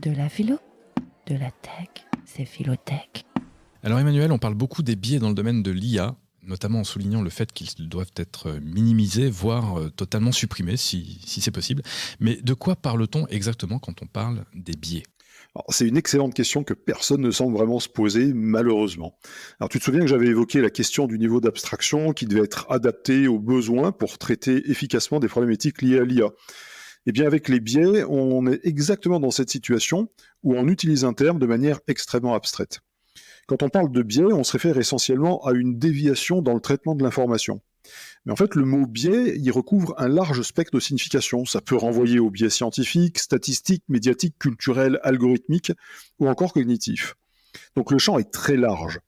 De la philo, de la tech, c'est Philotech. Alors Emmanuel, on parle beaucoup des biais dans le domaine de l'IA, notamment en soulignant le fait qu'ils doivent être minimisés, voire totalement supprimés si c'est possible. Mais de quoi parle-t-on exactement quand on parle des biais ? Alors, c'est une excellente question que personne ne semble vraiment se poser, malheureusement. Alors, tu te souviens que j'avais évoqué la question du niveau d'abstraction qui devait être adapté aux besoins pour traiter efficacement des problématiques liées à l'IA. Eh bien, avec les biais, on est exactement dans cette situation où on utilise un terme de manière extrêmement abstraite. Quand on parle de biais, on se réfère essentiellement à une déviation dans le traitement de l'information. Mais en fait, le mot biais, il recouvre un large spectre de significations. Ça peut renvoyer aux biais scientifiques, statistiques, médiatiques, culturels, algorithmiques ou encore cognitifs. Donc le champ est très large.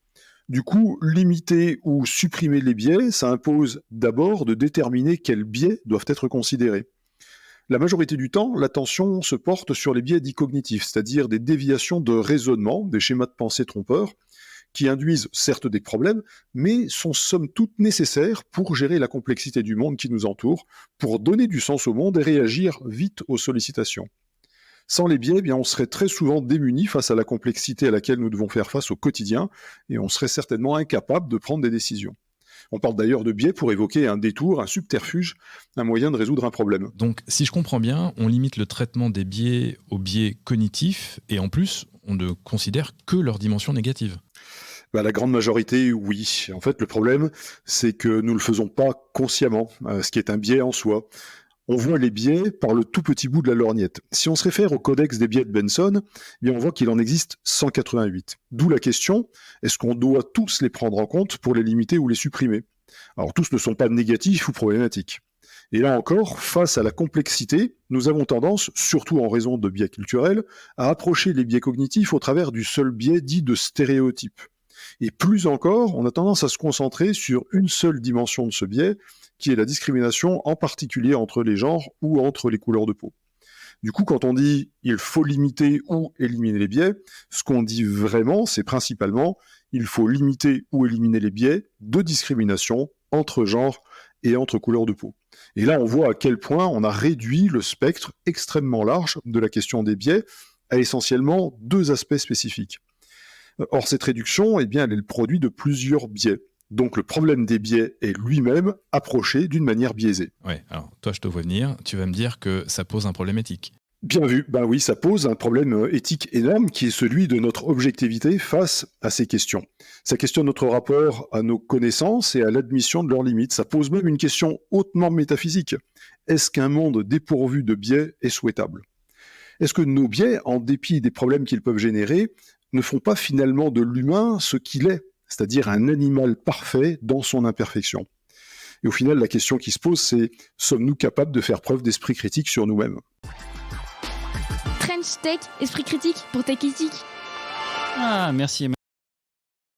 Du coup, limiter ou supprimer les biais, ça impose d'abord de déterminer quels biais doivent être considérés. La majorité du temps, l'attention se porte sur les biais dits cognitifs, c'est-à-dire des déviations de raisonnement, des schémas de pensée trompeurs, qui induisent certes des problèmes, mais sont somme toute nécessaires pour gérer la complexité du monde qui nous entoure, pour donner du sens au monde et réagir vite aux sollicitations. Sans les biais, eh bien, on serait très souvent démunis face à la complexité à laquelle nous devons faire face au quotidien, et on serait certainement incapable de prendre des décisions. On parle d'ailleurs de biais pour évoquer un détour, un subterfuge, un moyen de résoudre un problème. Donc, si je comprends bien, on limite le traitement des biais aux biais cognitifs et en plus, on ne considère que leur dimension négative. La grande majorité, oui. En fait, le problème, c'est que nous ne le faisons pas consciemment, ce qui est un biais en soi. On voit les biais par le tout petit bout de la lorgnette. Si on se réfère au codex des biais de Benson, eh bien on voit qu'il en existe 188. D'où la question, est-ce qu'on doit tous les prendre en compte pour les limiter ou les supprimer ? Alors tous ne sont pas négatifs ou problématiques. Et là encore, face à la complexité, nous avons tendance, surtout en raison de biais culturels, à approcher les biais cognitifs au travers du seul biais dit de stéréotype. Et plus encore, on a tendance à se concentrer sur une seule dimension de ce biais, qui est la discrimination, en particulier entre les genres ou entre les couleurs de peau. Du coup, quand on dit « il faut limiter ou éliminer les biais », ce qu'on dit vraiment, c'est principalement « il faut limiter ou éliminer les biais de discrimination entre genres et entre couleurs de peau ». Et là, on voit à quel point on a réduit le spectre extrêmement large de la question des biais à essentiellement deux aspects spécifiques. Or, cette réduction, eh bien, elle est le produit de plusieurs biais. Donc, le problème des biais est lui-même approché d'une manière biaisée. Ouais, alors toi, je te vois venir, tu vas me dire que ça pose un problème éthique. Bien vu, ben oui, ça pose un problème éthique énorme qui est celui de notre objectivité face à ces questions. Ça questionne notre rapport à nos connaissances et à l'admission de leurs limites. Ça pose même une question hautement métaphysique. Est-ce qu'un monde dépourvu de biais est souhaitable ? Est-ce que nos biais, en dépit des problèmes qu'ils peuvent générer, ne font pas finalement de l'humain ce qu'il est, c'est-à-dire un animal parfait dans son imperfection ? Et au final, la question qui se pose, c'est sommes-nous capables de faire preuve d'esprit critique sur nous-mêmes ? French Tech, esprit critique pour Tech Critique. Ah, merci Emmanuel.